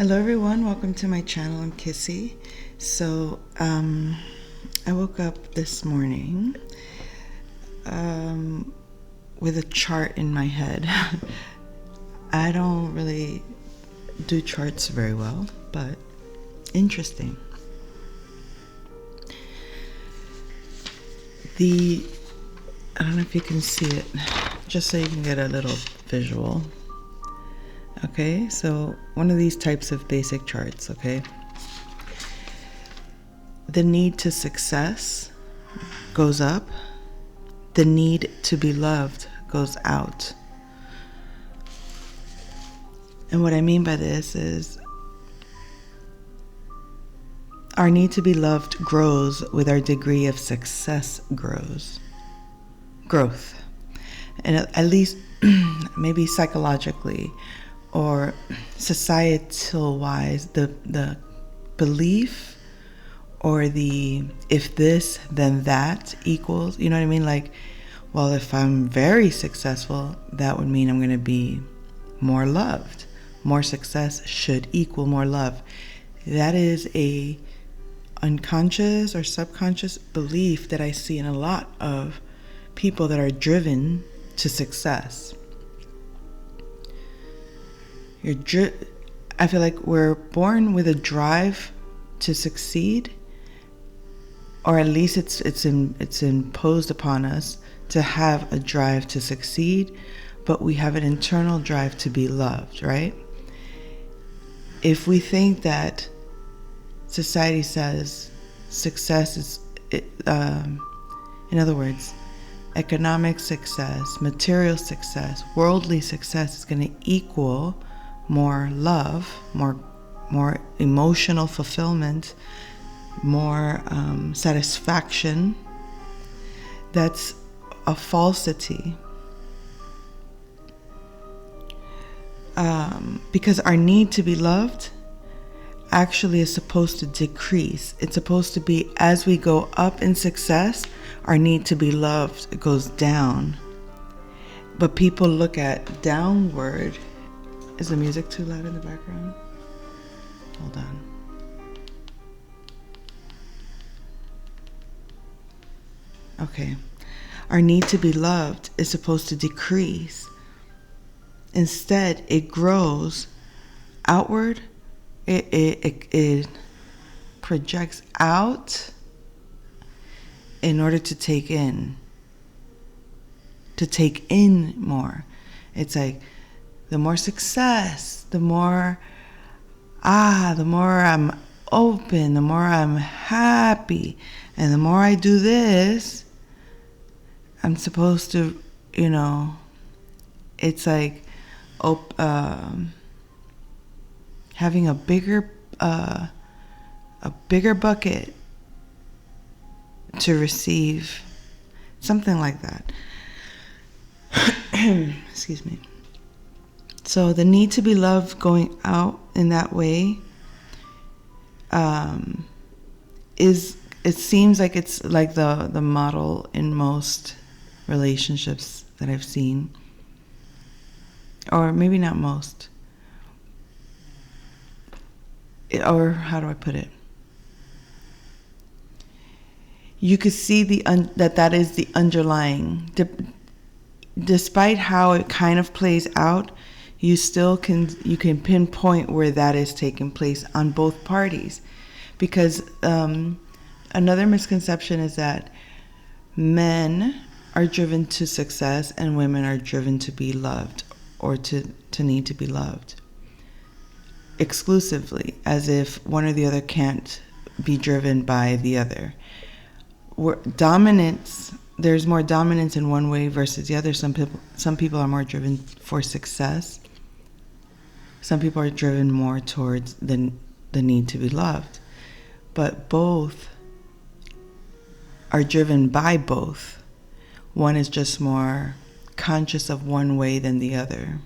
Hello everyone, welcome to my channel. I'm Kissy. So I woke up this morning with a chart in my head. I don't really do charts very well, but interesting. I don't know if you can see it, just so you can get a little visual. Okay, so one of these types of basic charts, okay? The need to success goes up. The need to be loved goes out. And what I mean by this is our need to be loved grows with our degree of success growth. And at least maybe psychologically or societal wise, the belief or the if this then that equals, you know what I mean? Like, well, if I'm very successful, that would mean I'm going to be more loved. More success should equal more love. That is a unconscious or subconscious belief that I see in a lot of people that are driven to success. I feel like we're born with a drive to succeed, or at least it's imposed upon us to have a drive to succeed, but we have an internal drive to be loved, right? If we think that society says success is, in other words, economic success, material success, worldly success is going to equal more love, more emotional fulfillment, more satisfaction, that's a falsity. Because our need to be loved actually is supposed to decrease. It's supposed to be, as we go up in success, our need to be loved goes down. But people look at downward. Is the music too loud in the background? Hold on. Okay. Our need to be loved is supposed to decrease. Instead, it grows outward. It projects out in order to take in more. It's like the more success, the more I'm open, the more I'm happy, and the more I do this, I'm supposed to, it's like having a bigger bucket to receive, something like that. Excuse me. So the need to be loved going out in that way it seems like it's like the model in most relationships that I've seen, or maybe not most, or how do I put it? You could see that is the underlying. Despite how it kind of plays out, you can pinpoint where that is taking place on both parties, because another misconception is that men are driven to success and women are driven to be loved or to need to be loved exclusively, as if one or the other can't be driven by the other. There's more dominance in one way versus the other. Some people are more driven for success. Some people are driven more towards the need to be loved. But both are driven by both. One is just more conscious of one way than the other.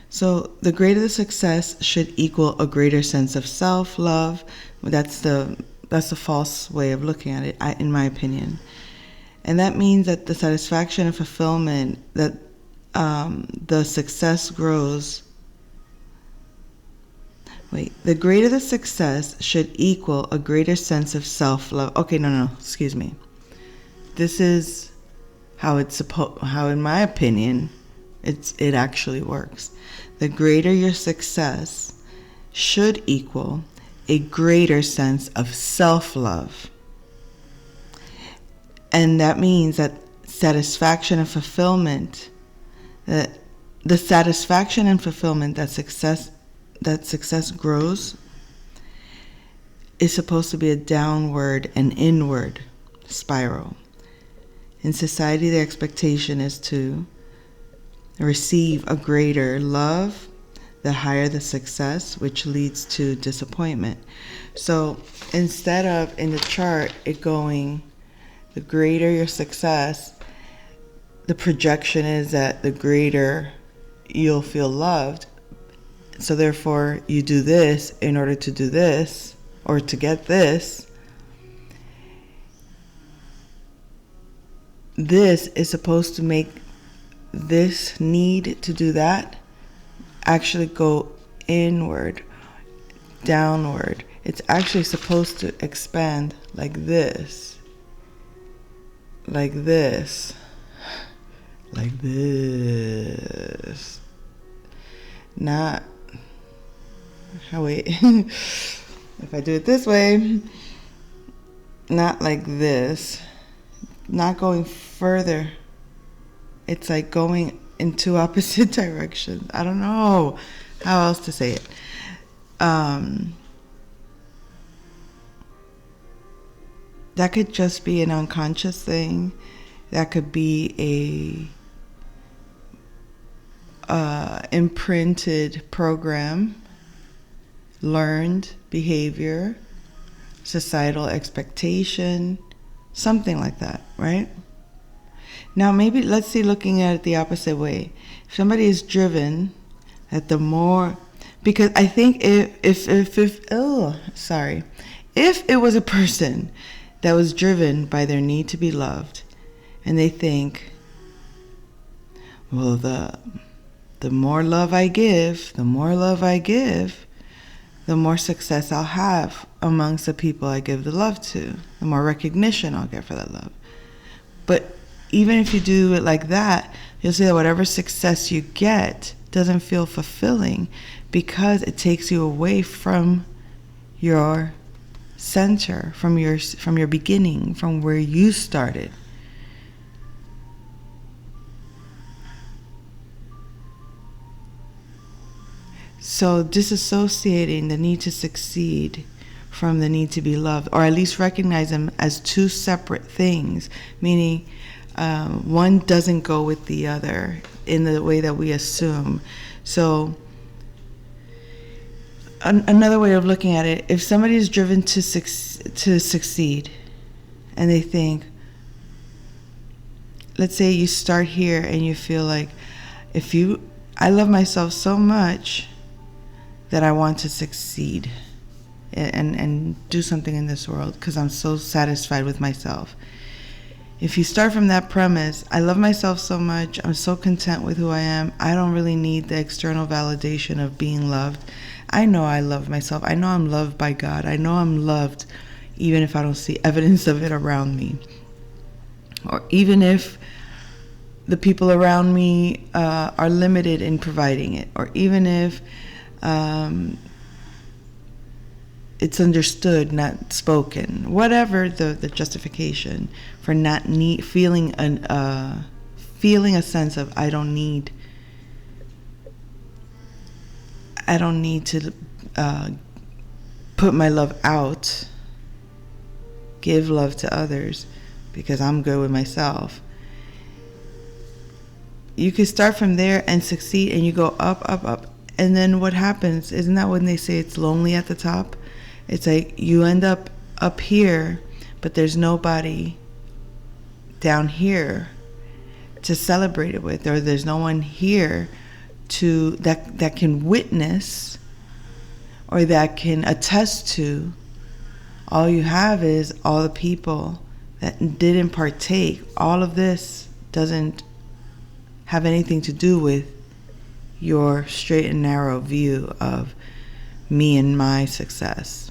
So the greater the success should equal a greater sense of self-love. That's the false way of looking at it, in my opinion. And that means that the satisfaction and fulfillment, that the success grows Wait, the greater the success should equal a greater sense of self-love. Okay, no, excuse me. This is how in my opinion, it actually works. The greater your success should equal a greater sense of self-love. And that means that satisfaction and fulfillment, that the satisfaction and fulfillment that success grows is supposed to be a downward and inward spiral. In society, the expectation is to receive a greater love the higher the success, which leads to disappointment. So instead of in the chart it going, the greater your success, the projection is that the greater you'll feel loved. So therefore you do this in order to do this or to get this. This is supposed to make this need to do that actually go inward, downward. It's actually supposed to expand like this, like this, like this. Not, oh wait, if I do it this way, not like this, not going further. It's like going in two opposite directions. I don't know how else to say it. That could just be an unconscious thing. That could be a imprinted program, learned behavior, societal expectation, something like that, right? Now maybe let's see, looking at it the opposite way. If somebody is driven, that the more, because I think if it was a person that was driven by their need to be loved, and they think, well, the more love I give, the more success I'll have amongst the people I give the love to, the more recognition I'll get for that love. But even if you do it like that, you'll see that whatever success you get doesn't feel fulfilling because it takes you away from your center, from your beginning, from where you started. So disassociating the need to succeed from the need to be loved, or at least recognize them as two separate things, meaning one doesn't go with the other in the way that we assume. So another way of looking at it, if somebody is driven to succeed and they think, let's say you start here and you feel like, I love myself so much that I want to succeed and do something in this world because I'm so satisfied with myself. If you start from that premise, I love myself so much, I'm so content with who I am, I don't really need the external validation of being loved. I know I love myself. I know I'm loved by God. I know I'm loved even if I don't see evidence of it around me. Or even if the people around me are limited in providing it. Or even if it's understood, not spoken. Whatever the justification for not feeling a sense of I don't need to put my love out, give love to others because I'm good with myself. You can start from there and succeed, and you go up, up, up. And then what happens? Isn't that when they say it's lonely at the top? It's like you end up here, but there's nobody down here to celebrate it with, or there's no one here that can witness or that can attest to. All you have is all the people that didn't partake. All of this doesn't have anything to do with your straight and narrow view of me and my success.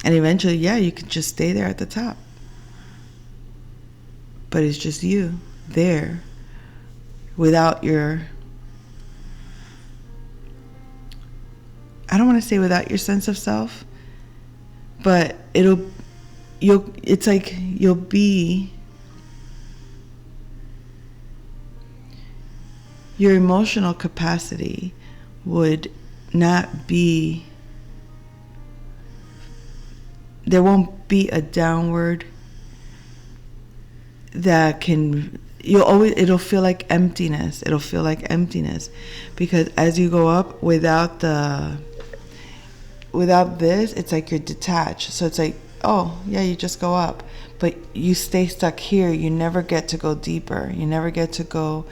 And eventually, yeah, you could just stay there at the top. But it's just you there without your, I don't want to say without your sense of self, but it's like you'll be, your emotional capacity would not be, there won't be a downward that can, it'll feel like emptiness. It'll feel like emptiness because as you go up without this, it's like you're detached. So it's like, oh yeah, you just go up, but you stay stuck here. You never get to go deeper. You never get to go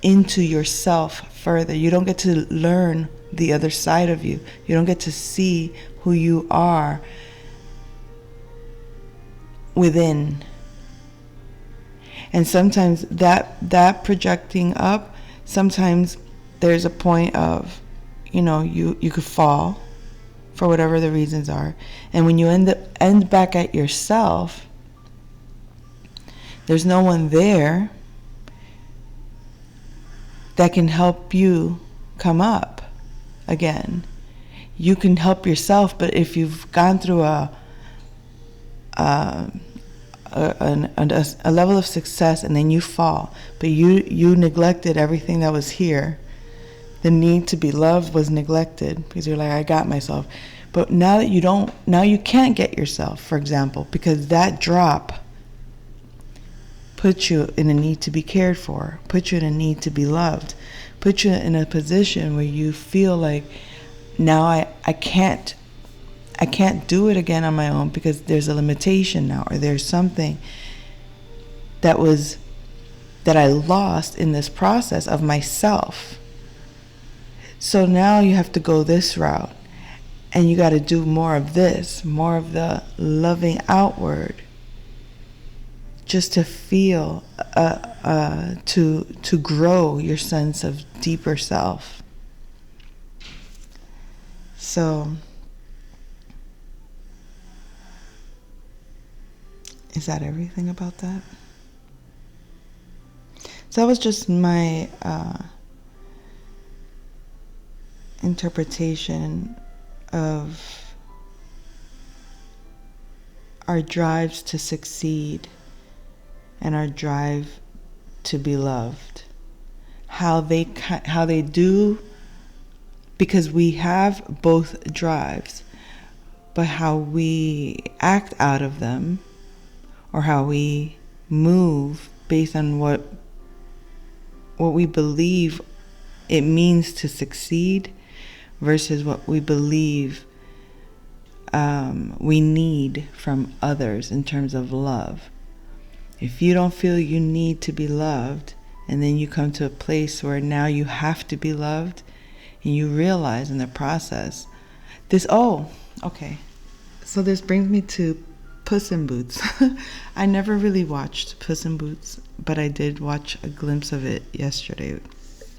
into yourself further. You don't get to learn the other side of you. You don't get to see who you are within. And sometimes that projecting up, sometimes there's a point of, you could fall for whatever the reasons are. And when you end back at yourself, there's no one there that can help you come up again. You can help yourself, but if you've gone through a level of success and then you fall, but you neglected everything that was here, the need to be loved was neglected because you're like, I got myself. But now you can't get yourself, for example, because that drop puts you in a need to be cared for, puts you in a need to be loved, puts you in a position where you feel like, now I can't do it again on my own because there's a limitation now, or there's something that I lost in this process of myself. So now you have to go this route, and you got to do more of this, more of the loving outward, just to feel, to grow your sense of deeper self. So, is that everything about that? So that was just my interpretation of our drives to succeed and our drive to be loved. How they do, because we have both drives, but how we act out of them, or how we move based on what we believe it means to succeed versus what we believe we need from others in terms of love. If you don't feel you need to be loved, and then you come to a place where now you have to be loved, and you realize in the process so this brings me to Puss in Boots. I never really watched Puss in Boots, but I did watch a glimpse of it yesterday.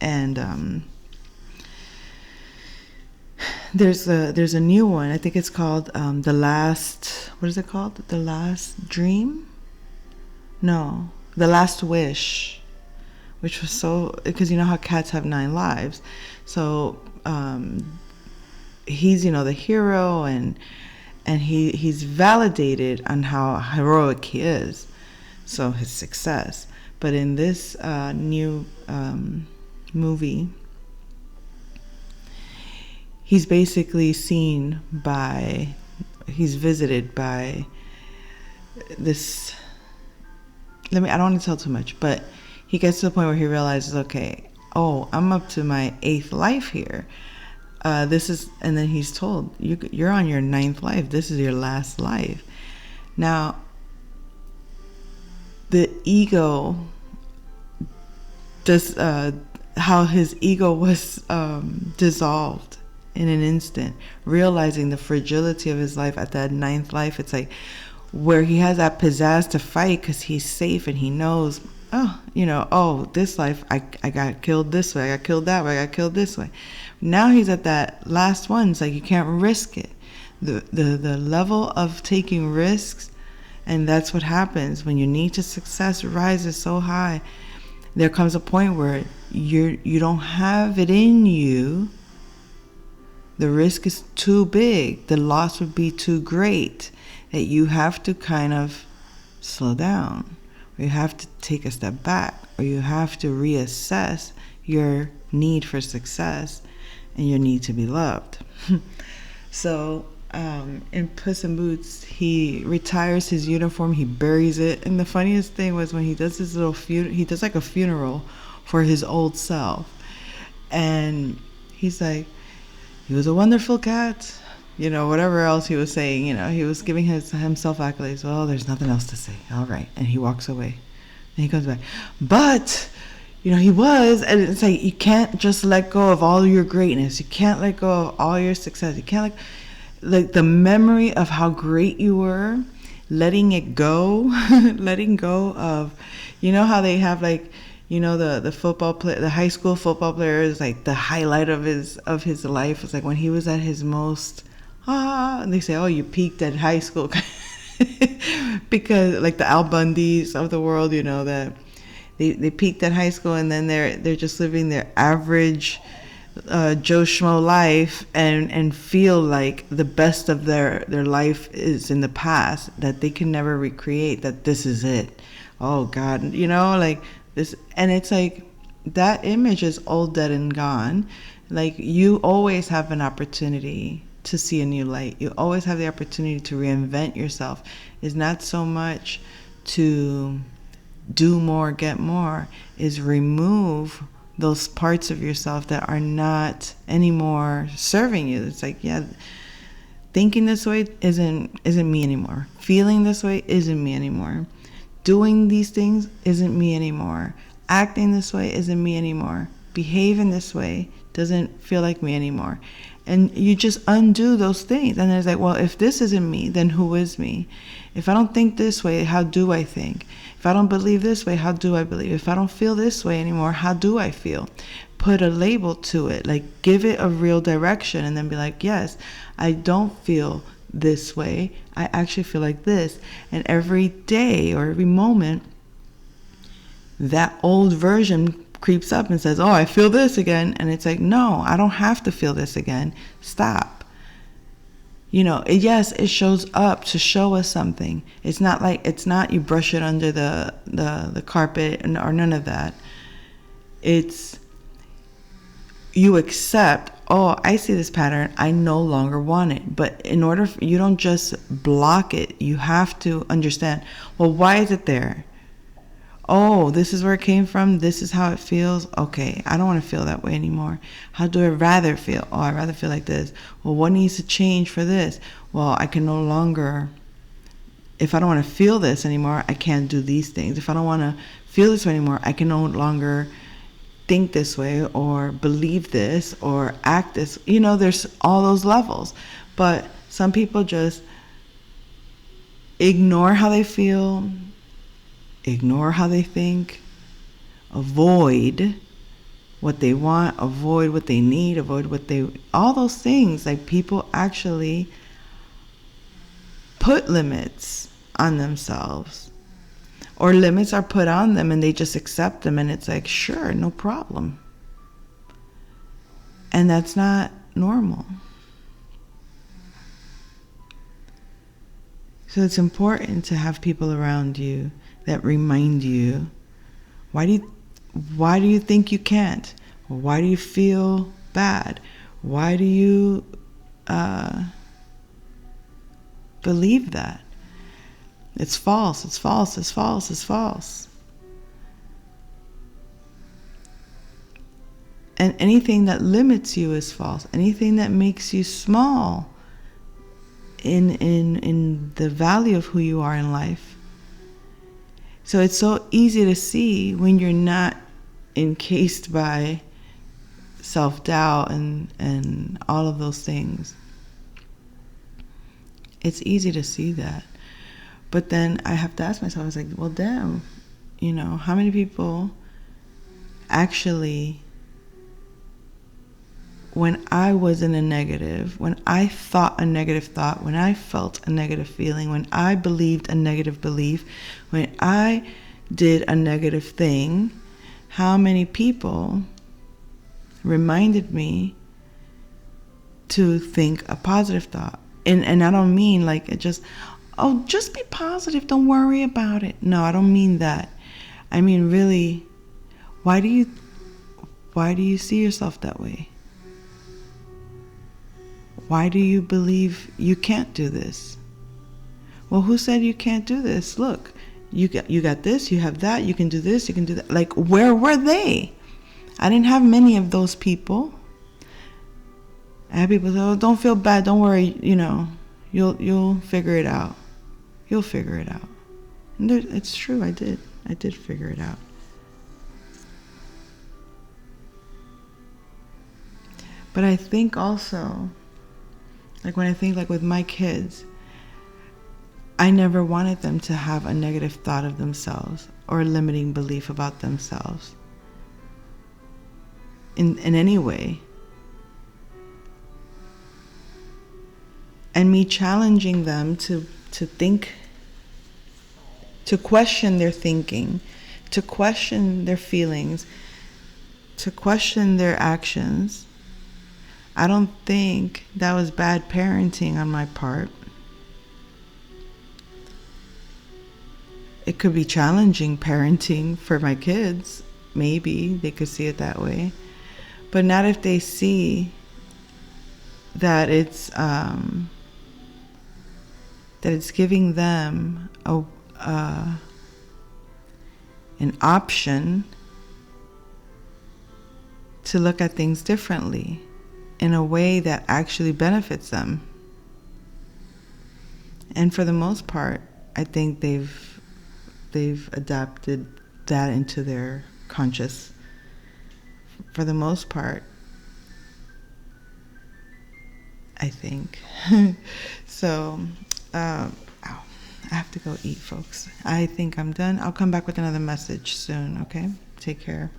And there's a new one. I think it's called The Last Dream? No, The Last Wish, which was so, because you know how cats have 9 lives. So he's, the hero, and he's validated on how heroic he is, so his success. But in this new movie, he's basically he's visited by this, I don't want to tell too much, but he gets to the point where he realizes, okay, I'm up to my 8th life here. And then he's told, you're on your 9th life. This is your last life. Now, the ego does, how his ego was dissolved in an instant, realizing the fragility of his life at that 9th life. It's like where he has that pizzazz to fight because he's safe and he knows this life, I got killed this way, I got killed that way, I got killed this way. Now he's at that last one. It's like you can't risk it. The level of taking risks, and that's what happens when your need to success rises so high. There comes a point where you don't have it in you. The risk is too big. The loss would be too great that you have to kind of slow down. Or you have to take a step back. Or you have to reassess your need for success and your need to be loved. So in Puss in Boots, he retires his uniform, he buries it. And the funniest thing was when he does his little he does like a funeral for his old self. And he's like, he was a wonderful cat. Whatever else he was saying, he was giving himself accolades. Well, there's nothing else to say. All right. And he walks away. And he comes back. But, he was. And it's like, you can't just let go of all your greatness. You can't let go of all your success. You can't like the memory of how great you were, letting it go, letting go of, how they have like, the football player, the high school football player is like the highlight of his life. It's like when he was at his most, and they say, oh, you peaked at high school. Because like the Al Bundys of the world, that they peaked at high school, and then they're just living their average Joe Schmo life and feel like the best of their life is in the past, that they can never recreate, that this is it. Oh God, like this. And it's like that image is old, dead, and gone. Like you always have an opportunity to see a new light. You always have the opportunity to reinvent yourself. It's not so much to do more, get more, is remove those parts of yourself that are not anymore serving you. It's like, yeah, thinking this way isn't me anymore. Feeling this way isn't me anymore. Doing these things isn't me anymore. Acting this way isn't me anymore. Behaving this way doesn't feel like me anymore. And you just undo those things. And it's like, well, if this isn't me, then who is me? If I don't think this way, how do I think? If I don't believe this way, how do I believe? If I don't feel this way anymore, how do I feel? Put a label to it, like give it a real direction, and then be like, yes, I don't feel this way. I actually feel like this. And every day or every moment, that old version creeps up and says, oh, I feel this again. And it's like, no, I don't have to feel this again. Stop. Yes, it shows up to show us something. It's not you brush it under the carpet or none of that. It's you accept, oh, I see this pattern, I no longer want it. But you don't just block it. You have to understand, well, why is it there? Oh, this is where it came from. This is how it feels. Okay, I don't want to feel that way anymore. How do I rather feel? Oh, I'd rather feel like this. Well, what needs to change for this? Well, I can no longer, if I don't want to feel this anymore, I can't do these things. If I don't want to feel this way anymore, I can no longer think this way or believe this or act this. There's all those levels. But some people just ignore how they feel, ignore how they think, avoid what they want, avoid what they need, all those things. Like people actually put limits on themselves, or limits are put on them and they just accept them, and it's like, sure, no problem. And that's not normal. So it's important to have people around you that remind you, why do you think you can't? Or why do you feel bad? Why do you believe that? It's false, it's false, it's false, it's false. And anything that limits you is false. Anything that makes you small in the value of who you are in life. So it's so easy to see when you're not encased by self-doubt and all of those things. It's easy to see that. But then I have to ask myself, I was like, well, damn, how many people actually, when I was in a negative, when I thought a negative thought, when I felt a negative feeling, when I believed a negative belief, when I did a negative thing, how many people reminded me to think a positive thought? And I don't mean like it just, just be positive, don't worry about it. No, I don't mean that. I mean, really, why do you see yourself that way? Why do you believe you can't do this? Well, who said you can't do this? Look, you got this, you have that, you can do this, you can do that. Like, where were they? I didn't have many of those people. I had people say, "Oh, don't feel bad, don't worry, you'll figure it out. You'll figure it out." And it's true, I did figure it out. But I think also, like when I think like with my kids, I never wanted them to have a negative thought of themselves or a limiting belief about themselves in any way. And me challenging them to think, to question their thinking, to question their feelings, to question their actions. I don't think that was bad parenting on my part. It could be challenging parenting for my kids. Maybe they could see it that way. But not if they see that it's giving them an option to look at things differently in a way that actually benefits them. And for the most part, I think they've adapted that into their conscious. For the most part, I think. So, I have to go eat, folks. I think I'm done. I'll come back with another message soon, okay? Take care.